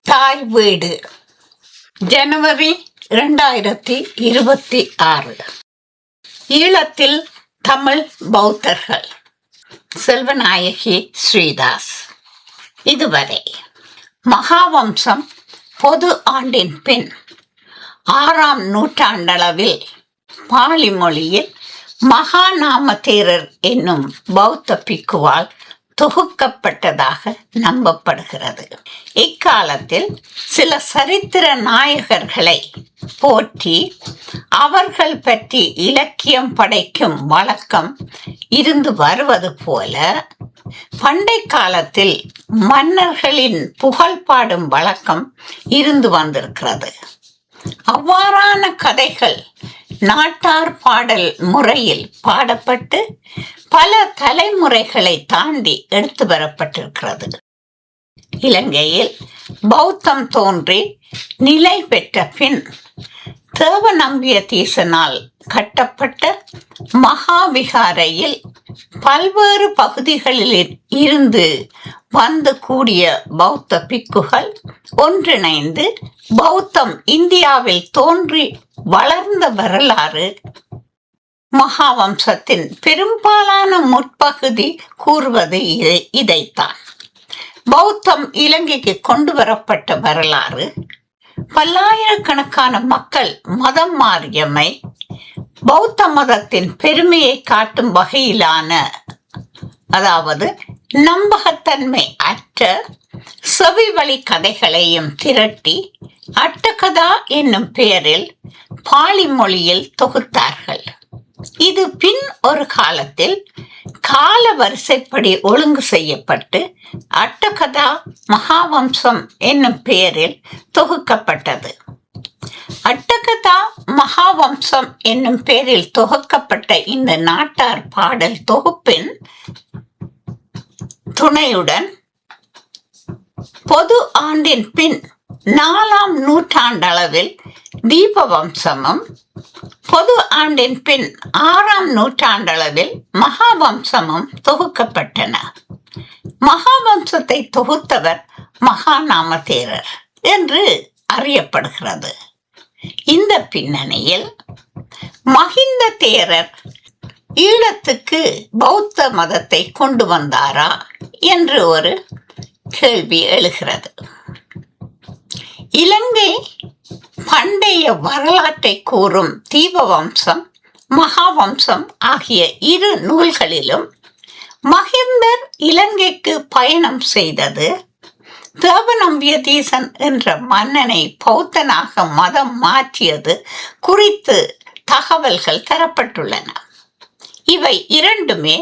தாய் வீடு ஜனவரி 2026. ஈழத்தில் தமிழ் பௌத்தர்கள். செல்வநாயகி ஸ்ரீதாஸ். இதுவரை மகாவம்சம் பொது ஆண்டின் பின் 6ஆம் நூற்றாண்டளவில் பாலி மொழியில் மகாநாமதேரர் என்னும் பௌத்த பிக்குவால் தொகுக்கப்பட்டதாக நம்பப்படுகிறது. இக்காலத்தில் சில சரித்திர நாயகர்களை போற்றி அவர்கள் பற்றி இலக்கியம் படைக்கும் வழக்கம் இருந்து வருவது போல பண்டை காலத்தில் மன்னர்களின் புகழ் பாடும் வழக்கம் இருந்து வந்திருக்கிறது. அவ்வாறான கதைகள் நாட்டார் பாடல் முறையில் பாடப்பட்டு பல தலைமுறைகளை தாண்டி எடுத்து வரப்பட்டிருக்கிறது. இலங்கையில் பௌத்தம் தோன்றி நிலை பெற்ற பின் தேவநம்பியதீசனால் கட்டப்பட்ட மகாவிகாரையில் பல்வேறு பகுதிகளில் இருந்து வந்து கூடிய பௌத்த பிக்குகள் ஒன்றிணைந்து பௌத்தம் இந்தியாவில் தோன்றி வளர்ந்த வரலாறு மகாவம்சத்தின் பெரும்பாலான முற்பகுதி கூறுவது இதைத்தான். பௌத்தம் இலங்கைக்கு கொண்டு வரப்பட்ட வரலாறு, பல்லாயிரக்கணக்கான மக்கள் மதம் மாறியமை, பௌத்த மதத்தின் பெருமையை காட்டும் வகையிலான, அதாவது நம்பகத்தன்மை அற்ற செவிவழி கதைகளையும் திரட்டி அட்டகதா என்னும் பெயரில் பாலி மொழியில் தொகுத்தார்கள். இது பின் ஒரு காலத்தில் கால வரிசைப்படி ஒழுங்கு செய்யப்பட்டு அட்டகதா மகாவம்சம் என்னும் பெயரில் தொகுக்கப்பட்டது. அட்டகதா மகாவம்சம் என்னும் பெயரில் தொகுக்கப்பட்ட இந்த நாட்டார் பாடல் தொகுப்பின் துணையுடன் பொது ஆண்டின் பின் 4ஆம் நூற்றாண்டளவில் தீபவம்சமும், பொது ஆண்டின் பின் 6ஆம் நூற்றாண்டளவில் மகாவம்சமும் தொகுக்கப்பட்டன. மகாவம்சத்தை தொகுத்தவர் மகாநாமதேரர் என்று அறியப்படுகிறது. இந்த பின்னணியில் மகிந்த தேரர் ஈழத்துக்கு பௌத்த மதத்தை கொண்டு வந்தாரா என்று ஒரு கேள்வி எழுகிறது. இலங்கை பண்டைய வரலாற்றை கூறும் தீபவம்சம், மகாவம்சம் ஆகிய இரு நூல்களிலும் மகிந்தர் இலங்கைக்கு பயணம் செய்தது, தேவநம்பியதீசன் என்ற மன்னனை பௌத்தனாக மதம் மாற்றியது குறித்து தகவல்கள் தரப்பட்டுள்ளன. இவை இரண்டுமே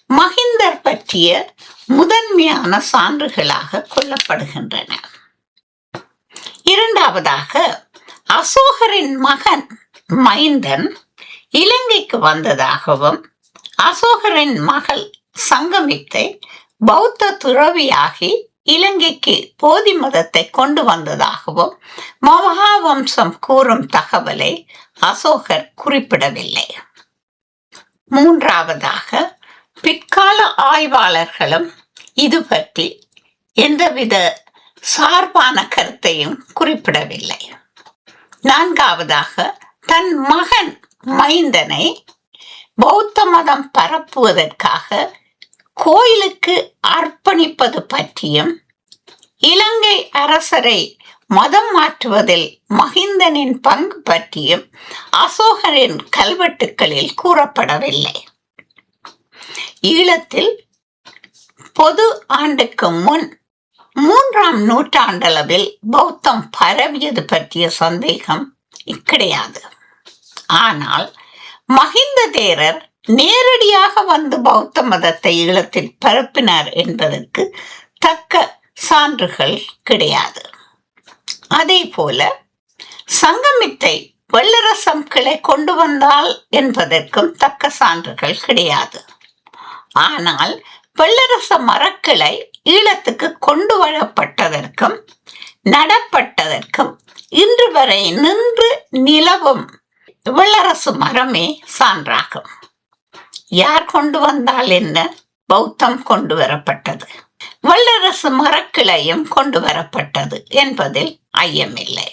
மகிந்தர் பற்றிய முதன்மையான சான்றுகளாக கொள்ளப்படுகின்றன. இரண்டாவதாக, அசோகரின் மகன் மைந்தன் இலங்கைக்கு வந்ததாகவும், அசோகரின் மகள் சங்கமித்தை பௌத்த துறவியாகி இலங்கைக்கு போதி மதத்தை கொண்டு வந்ததாகவும் மகாவம்சம் கூறும் தகவலை அசோகர் குறிப்பிடவில்லை. மூன்றாவதாக, பிற்கால ஆய்வாளர்களும் இது பற்றி எந்தவித சார்பான கருத்தையும் குறிப்பிடவில்லை. நான்காவதாக, தன் மகன் மைந்தனை பௌத்த மதம் பரப்புவதற்காக கோயிலுக்கு அர்ப்பணிப்பது பற்றியும், இலங்கை அரசரை மதம் மாற்றுவதில் மகிந்தனின் பங்கு பற்றியும் அசோகரின் கல்வெட்டுக்களில் கூறப்படவில்லை. ஈழத்தில் பொது ஆண்டுக்கு முன் 3ஆம் நூற்றாண்டளவில் பௌத்தம் பரவியது பற்றிய சந்தேகம் கிடையாது. ஆனால் மகிந்த தேரர் நேரடியாக வந்து பௌத்த மதத்தை ஈழத்தில் பரப்பினார் என்பதற்கு தக்க சான்றுகள் கிடையாது. அதே போல சங்கமித்தை வெள்ளரசம் கிளை கொண்டு வந்தால் என்பதற்கும் தக்க சான்றுகள் கிடையாது. ஆனால் வெள்ளரச மரக்கிளை ஈழத்துக்கு கொண்டு வரப்பட்டதற்கும் நடப்பட்டதற்கும் இன்று வரை நின்று நிலவும் வெள்ளரசு மரமே சான்றாகும். யார் கொண்டு வந்தால் என்ன, பௌத்தம் கொண்டு வரப்பட்டது. வல்லரசு மரக்கிளையும் கொண்டு வரப்பட்டது என்பதில் ஐயமில்லை.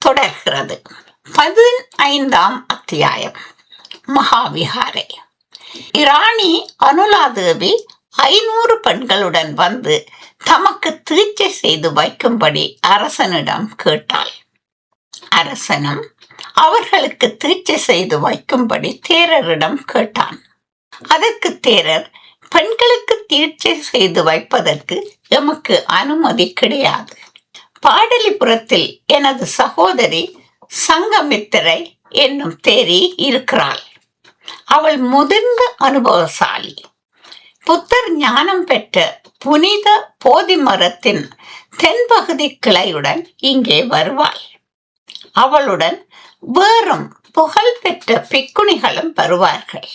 தொடர்கிறது 15ஆம் அத்தியாயம். மகாவிஹாரை. இராணி அனுலாதேவி 500 பெண்களுடன் வந்து தமக்கு தீட்சை செய்து வைக்கும்படி அரசனிடம் கேட்டாள். அரசனும் அவர்களுக்கு தீட்சை செய்து வைக்கும்படி தேரரிடம் கேட்டான். அதற்கு தேரர், பெண்களுக்கு தீட்சை செய்து வைப்பதற்கு எமக்கு அனுமதி கிடையாது. பாடலிபுரத்தில் எனது சகோதரி சங்கமித்திரை என்னும் தேரி இருக்கிறாள். அவள் முதிர்ந்த அனுபவசாலி. புத்தர் ஞானம் பெற்ற புனித போதி மரத்தின் தென்பகுதி கிளையுடன் இங்கே வருவாள். அவளுடன் வேறும் புகழ் பெற்ற பிக்குணிகளும் வருவார்கள்.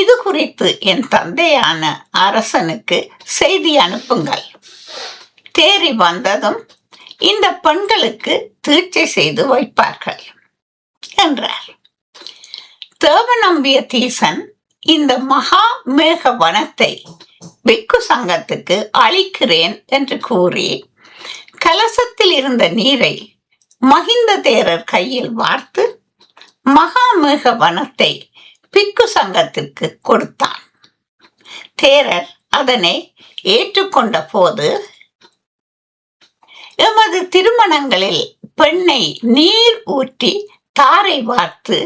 இது குறித்து என் தந்தையான அரசனுக்கு செய்தி அனுப்புங்கள். தேறி வந்ததும் இந்த பெண்களுக்கு தீட்சை செய்து வைப்பார்கள் என்றார். தேவநம்பிய தீசன் இந்த மகா மேக வனத்தை பிக்கு சங்கத்துக்கு அளிக்கிறேன் என்று கூறி கலசத்தில் இருந்த நீரை மகிந்த தேரர் கையில் வார்த்து மகாமேக வனத்தை பிக்கு சங்கத்திற்கு கொடுத்தான். தேரர் அதனை ஏற்றுக்கொண்ட போது, எமது திருமணங்களில் பெண்ணை நீர் ஊற்றி தாரை வார்த்து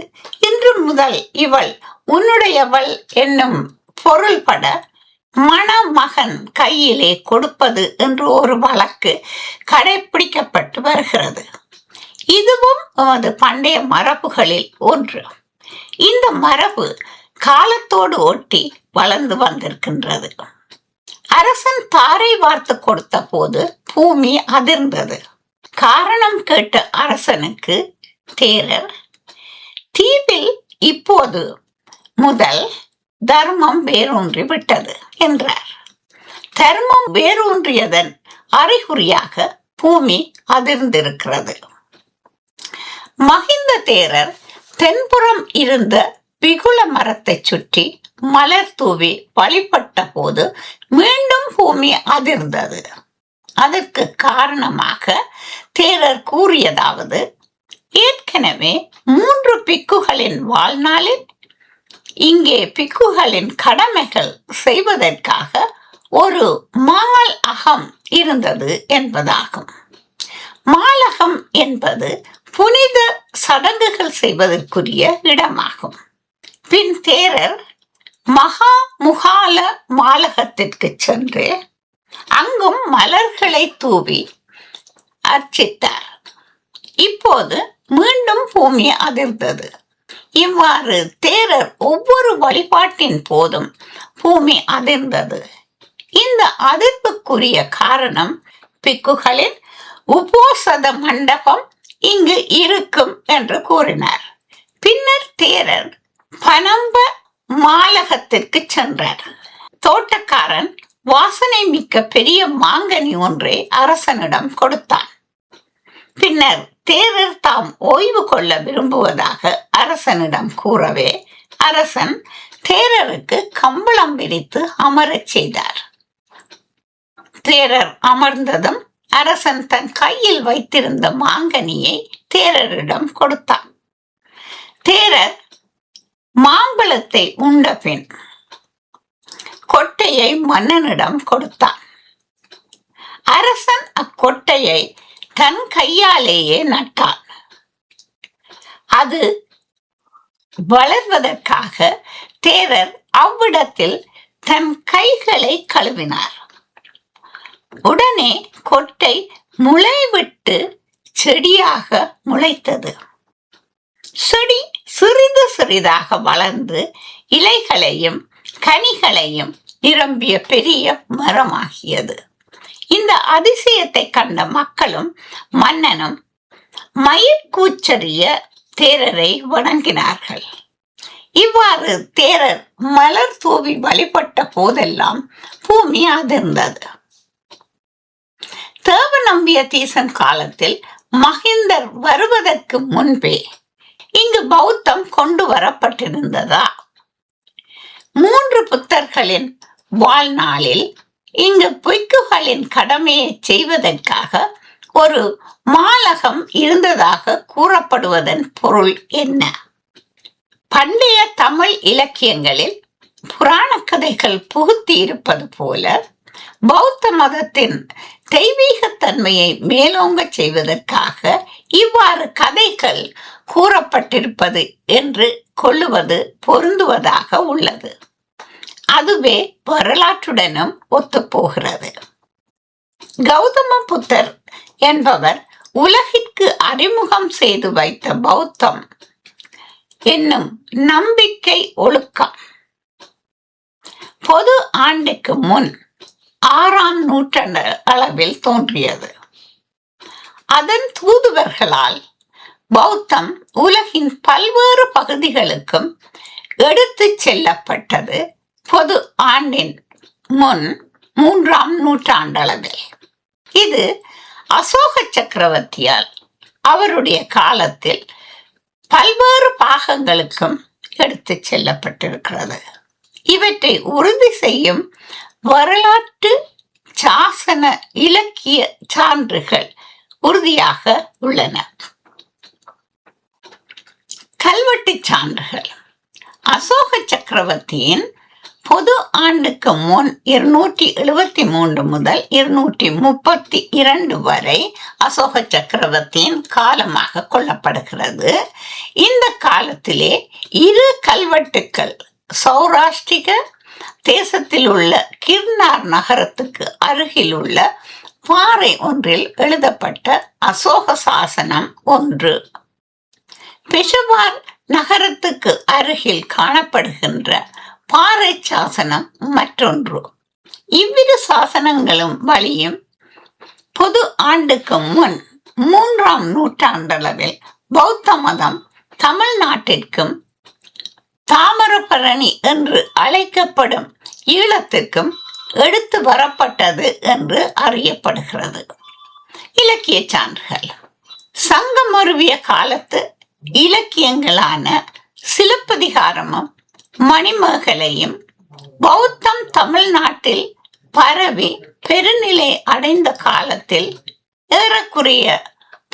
இன்று முதல் இவள் உன்னுடையவள் என்னும் பொருள்பட மணமகன் கையிலே கொடுப்பது என்று ஒரு வழக்கு கடைபிடிக்கப்பட்டு வருகிறது. இதுவும் எமது பண்டைய மரபுகளில் ஒன்று. இந்த மரபு காலத்தோடு ஒட்டி வளர்ந்து வந்திருக்கின்றது. அரசன் தாரை வார்த்து கொடுத்த போது பூமி அதிர்ந்தது. காரணம் கேட்ட அரசனுக்கு தேரர், தீவில் இப்போது முதல் தர்மம் வேரூன்றி விட்டது என்றார். தர்மம் வேரூன்றியதன் அறிகுறியாக பூமி அதிர்ந்திருக்கிறது. மகிந்த தேரர் தென்புறம் இருந்த பிகுல மரத்தை சுற்றி மலர் தூவி வழிபட்ட போது மீண்டும் பூமி அதிர்ந்தது. அதற்கு காரணமாக தேரர் கூறியதாவது, ஏற்கனவே 3 பிக்குகளின் வாழ்நாளில் இங்கே பிக்குகளின் கடமைகள் செய்வதற்காக ஒரு மால் அகம் இருந்தது என்பதாகும். மாலகம் என்பது புனித சடங்குகள் செய்வதற்குரிய இடமாகும். பின் தேரர் மகா முகால மாலகத்திற்கு சென்று அங்கும் மலர்களை தூவி அர்ச்சித்தார். இப்போது மீண்டும் பூமி அதிர்ந்தது. இவ்வாறு தேரர் ஒவ்வொரு வழிபாட்டின் போதும் பூமி அதிர்ந்தது. இந்த அதிர்வுக்குரிய காரணம் பிக்குகளின் உபோசத மண்டபம் இங்கு இருக்கும் என்று கூறினார். பின்னர் தேரர் பனம்ப மாலகத்திற்கு சென்றார். தோட்டக்காரன் வாசனை மிக்க பெரிய மாங்கனி ஒன்றை அரசனிடம் கொடுத்தான். பின்னர் தேரர் தாம் ஓய்வு கொள்ள விரும்புவதாக அரசனிடம் கூறவே அரசன் தேரருக்கு கம்பளம் விரித்து அமரச் செய்தார். தேரர் அமர்ந்ததும் அரசன் தன் கையில் வைத்திருந்த மாங்கனியை தேரரிடம் கொடுத்தான். தேரர் மாம்பழத்தை உண்ட பின் கொட்டையை மன்னனிடம் கொடுத்தான். அரசன் அக்கொட்டையை தன் கையாலேயே நட்டான். அது வளர்வதற்காக தேரர் அவ்விடத்தில் தன் கைகளை கழுவினார். உடனே கொட்டை முளைவிட்டு செடியாக முளைத்தது. செடி சிறிது சிறிதாக வளர்ந்து இலைகளையும் கனிகளையும் நிரம்பிய பெரிய மரமாகியது. இந்த அதிசயத்தை கண்ட மக்களும் மன்னனும் மயிர்கூச்சரிய தேரரை வணங்கினார்கள். இவ்வாறு தேரர் மலர் தூவி வழிபட்ட போதெல்லாம் பூமி அதிர்ந்தது. தேவநம்பிய தீசன் காலத்தில் மகிந்தர் வருவதற்கு முன்பே இங்கு பௌத்தம் கொண்டு வரப்பட்டிருந்ததா? 3 புத்தர்களின் வாழ்நாளில் இங்கு பொய்க்குகளின் கடமையை செய்வதற்காக ஒரு மாலகம் இருந்ததாக கூறப்படுவதன் பொருள் என்ன? பண்டைய தமிழ் இலக்கியங்களில் புராண கதைகள் புகுத்தி இருப்பது போல பௌத்த மதத்தின் தெய்வீகத்தன்மையை மேலோங்க செய்வதற்காக இவ்வாறு கதைகள் கூறப்பட்டிருப்பது என்று கொள்ளுவது பொருந்துவதாக உள்ளது. அதுவே வரலாற்றுடனும் ஒத்துப்போகிறது. கௌதம புத்தர் என்பவர் உலகிற்கு அறிமுகம் செய்து வைத்த பௌத்தம் என்னும் நம்பிக்கை ஒழுக்கம் பொது ஆண்டுக்கு முன் 6ஆம் நூற்றாண்டு அளவில் தோன்றியது. அதன் தூதுவர்களால் பௌத்தம் உலகின் பல்வேறு பகுதிகளுக்கும் எடுத்து செல்லப்பட்டது பொது ஆண்டின் முன் 3ஆம் நூற்றாண்டளவில். இது அசோக சக்கரவர்த்தியால் அவருடைய காலத்தில் பல்வேறு பாகங்களுக்கும் எடுத்து செல்லப்பட்டிருக்கிறது. இவற்றை உறுதி செய்யும் வரலாற்று சாசன இலக்கிய சான்றுகள் உறுதியாக உள்ளன. கல்வெட்டு சான்றுகள் அசோக சக்கரவர்த்தியின் பொது ஆண்டுக்கு முன் 273 முதல் 232 வரை அசோக சக்கரவர்த்தியின் காலமாக கொள்ளப்படுகிறது. இந்த காலத்திலே 2 கல்வெட்டுக்கள் சௌராஷ்டிர தேசத்தில் உள்ள கிர்னார் நகரத்துக்கு அருகில் உள்ள பாறை ஒன்றில் எழுதப்பட்ட அசோக சாசனம் ஒன்று, பெஷவார் நகரத்துக்கு அருகில் காணப்படுகின்ற பாறை சாசனம் மற்றொன்று. இவ்விரு சாசனங்களும் வழியும் பொது ஆண்டுக்கு முன் 3ஆம் நூற்றாண்டளவில் பௌத்த மதம் தமிழ்நாட்டிற்கும் தாமிரபரணி என்று அழைக்கப்படும் ஈழத்திற்கும் எடுத்து வரப்பட்டது என்று அறியப்படுகிறது. இலக்கிய சான்றுகள் சங்கமருவிய காலத்து இலக்கியங்களான சிலப்பதிகாரமும் மணிமேகலையும் பௌத்தம் தமிழ்நாட்டில் பரவி பெருநிலை அடைந்த காலத்தில் ஏறக்குறைய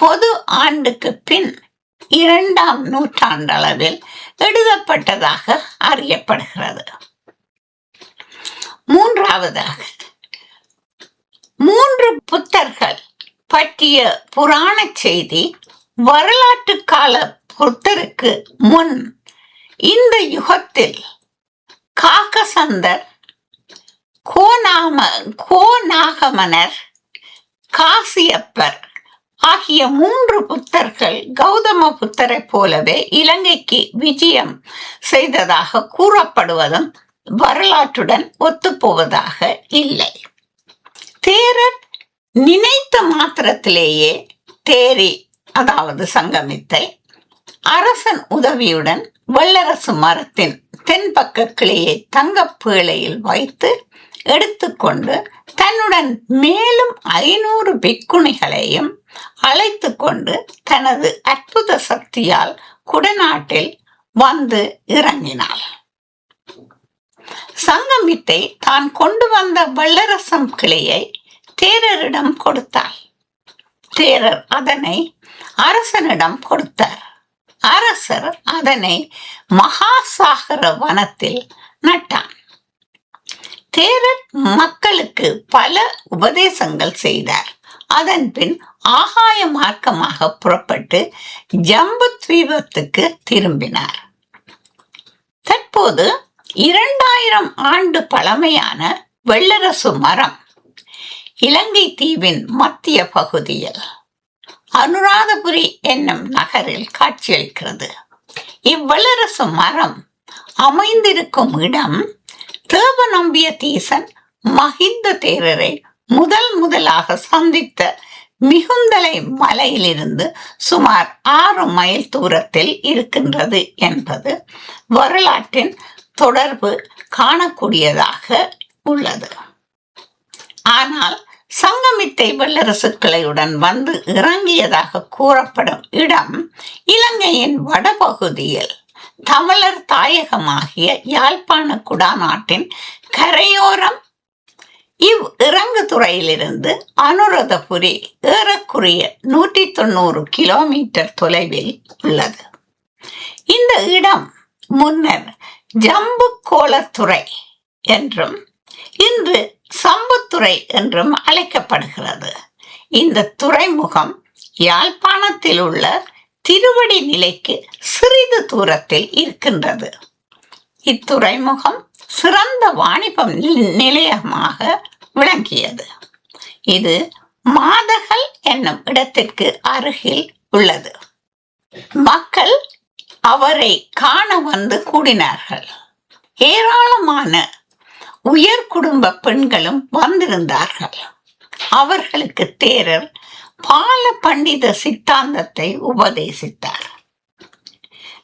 பொது ஆண்டுக்கு பின் 2ஆம் நூற்றாண்டளவில் எழுதப்பட்டதாக அறியப்படுகிறது. மூன்றாவதாக 3 புத்தர்கள் பற்றிய புராண செய்தி வரலாற்று கால புத்தருக்கு முன் இந்த யுகத்தில் காகசந்தர், கோநாகமனர், காசியப்பர் ஆகிய 3 புத்தர்கள் கௌதம புத்தரை போலவே இலங்கைக்கு விஜயம் செய்ததாக கூறப்படுவதும் வரலாற்றுடன் ஒத்துப்போவதாக இல்லை. தேரர் நினைத்த மாத்திரத்திலேயே தேரி அதாவது சங்கமித்தை அரசன் உதவியுடன் வல்லரசு மரத்தின் தென்பக்க கிளையை தங்கப்பேழையில் வைத்து எடுத்துக்கொண்டு தன்னுடன் மேலும் 500 பிக்குணிகளையும் அழைத்து கொண்டு தனது அற்புத சக்தியால் குடநாட்டில் வந்து இறங்கினாள். சங்கமித்தை தான் கொண்டு வந்த வல்லரசம் கிளையை தேரரிடம் கொடுத்தாள். தேரர் அதனை அரசனிடம் கொடுத்தார். அரசர் அதனை மகாசாகர வனத்தில் நட்டான். தேரர் மக்களுக்கு பல உபதேசங்கள் செய்தார். அதன் பின் ஆகாய மார்க்கமாக புறப்பட்டு ஜம்பு தீபத்துக்கு திரும்பினார். தற்போது 2000 ஆண்டு பழமையான வெள்ளரசு மரம் இலங்கை தீவின் மத்திய பகுதியில் அனுராதபுரி என்னும் நகரில் காட்சியளிக்கிறது. இவ்வளரசு மரம் அமைந்திருக்கும் இடம் தேவநம்பிய தீசன் மகிந்த தேரரை முதலாக சந்தித்த மிகுந்தலை மலையிலிருந்து சுமார் 6 மைல் தூரத்தில் இருக்கின்றது என்பது வரலாற்றின் தொடர்பு காணக்கூடியதாக உள்ளது. ஆனால் சங்கமித்தை வல்லரசுக்களுடன் வந்து இறங்கியதாக கூறப்படும் இடம் இலங்கையின் வடபகுதியில் தமிழர் தாயகமாகிய யாழ்ப்பாண குடாநாட்டின் கரையோரம் இறங்குதுறையிலிருந்து அனுராதபுரி ஏறக்குறைய 190 கிலோமீட்டர் தொலைவில் உள்ளது. இந்த இடம் முன்னர் ஜம்புகோளத்துறை என்றும் இன்று சம்புத்துறை என்றும் அழைக்கப்படுகிறது. இந்த துறைமுகம் யாழ்ப்பாணத்தில் உள்ள திருவடி நிலைக்கு சிறிது தூரத்தில் இருக்கின்றது. இத்துறைமுகம் சிறந்த வாணிபம் நிலையமாக விளங்கியது. இது மாதகல் என்னும் இடத்திற்கு அருகில் உள்ளது. மக்கள் அவரை காண வந்து கூடினார்கள். ஏராளமான உயர் குடும்ப பெண்களும் வந்திருந்தார்கள். அவர்களுக்கு தேரர் பால பண்டித சித்தாந்தத்தை உபதேசித்தார்.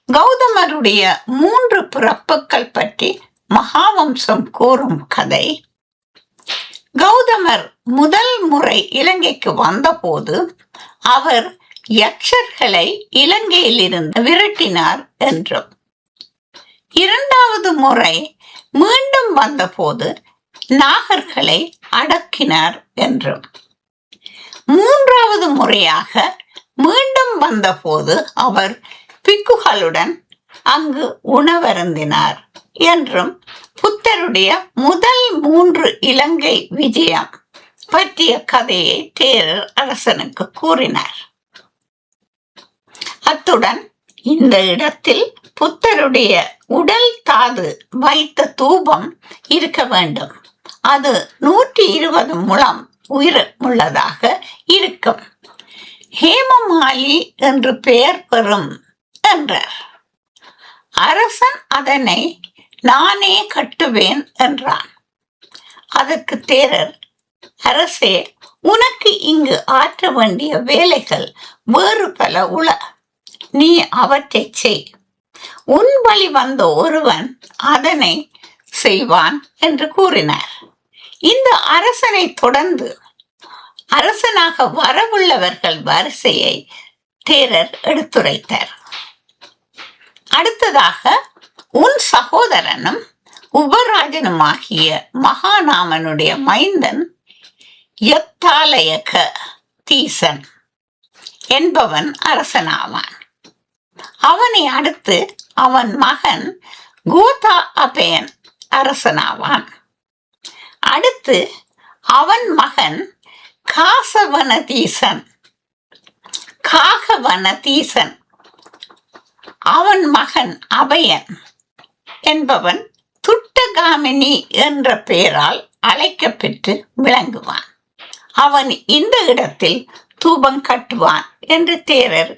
கௌதமருடைய 3 பிறப்புகள் பற்றி மகாவம்சம் கூறும் கதை. கௌதமர் முதல் முறை இலங்கைக்கு வந்தபோது அவர் யக்ஷர்களை இலங்கையில் இருந்து விரட்டினார் என்றும், 2வது முறை மீண்டும் வந்தபோது நாகர்களை அடக்கினார் என்றும், 3வது முறையாக மீண்டும் வந்தபோது அவர் பிக்குகளுடன் அங்கு உணவருந்தினார் என்றும் புத்தருடைய முதல் 3 இலங்கை விஜயம் பற்றிய கதையை தேரர் அரசனுக்கு கூறினார். அத்துடன் இந்த இடத்தில் புத்தருடைய உடல் தாது வைத்த தூபம் இருக்க வேண்டும். அது 120 முழம் உயிரமுள்ளதாக இருக்கும். ஹேமமாலி என்று பெயர் பெறும் என்றார். அரசன் அதனை நானே கட்டுவேன் என்றான். அதற்கு தேரர், அரசே, உனக்கு இங்கு ஆற்ற வேண்டிய வேலைகள் வேறு பல உள, நீ அவற்றை செய். உன் வழி வந்த ஒருவன் அதனை செய்வான் என்று கூறினார். இந்த அரசனை தொடர்ந்து அரசனாக வரவுள்ளவர்கள் வரிசையை தேரர் எடுத்துரைத்தார். அடுத்ததாக, உன் சகோதரனும் உபராஜனுமாகிய மகாநாமனுடைய மைந்தன் யத்தாலயக தீசன் என்பவன் அரசனாவான். அவனை அடுத்து அவன் மகன் கோதா அபயன் அரசனாவான். அடுத்து அவன் மகன் காகவனதீசன் அவன் மகன் அபயன் என்பவன் துட்டகாமினி என்ற பெயரால் அழைக்கப்பெற்று விளங்குவான். அவன் இந்த இடத்தில் தூபம் கட்டுவான் என்று தேரர்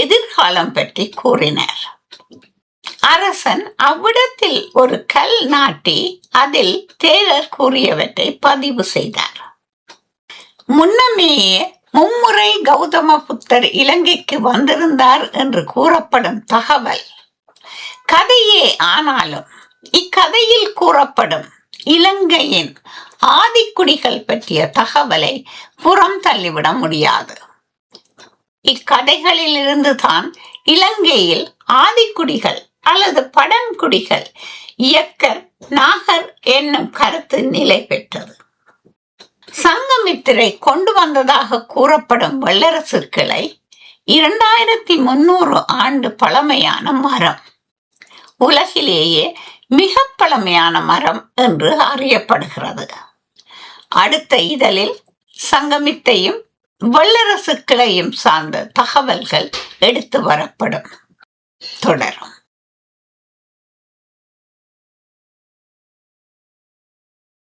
எதிர்காலம் பற்றி கூறினார். அரசன் அவ்விடத்தில் ஒரு கல் நாட்டி அதில் தேரர் கூறியவற்றை பதிவு செய்தார். முன்னமேயே மும்முறை கௌதம புத்தர் இலங்கைக்கு வந்திருந்தார் என்று கூறப்படும் தகவல் கதையே ஆனாலும், இக்கதையில் கூறப்படும் இலங்கையின் ஆதிக்குடிகள் பற்றிய தகவலை புறம் தள்ளிவிட முடியாது. இக்கதைகளில் இருந்துதான் இலங்கையில் ஆதிக்குடிகள் அல்லது பழங்குடிகள், இயக்கர், நாகர் என்னும் கருத்து நிலை பெற்றது. சங்கமித்திரை கொண்டு வந்ததாக கூறப்படும் வல்லரசு கிளை 2300 ஆண்டு பழமையான மரம். உலகிலேயே மிக பழமையான மரம் என்று அறியப்படுகிறது. அடுத்த இதழில் சங்கமித்தையும் வல்லரசு கிளையும் சார்ந்த தகவல்கள் எடுத்து வரப்படும். தொடரும்.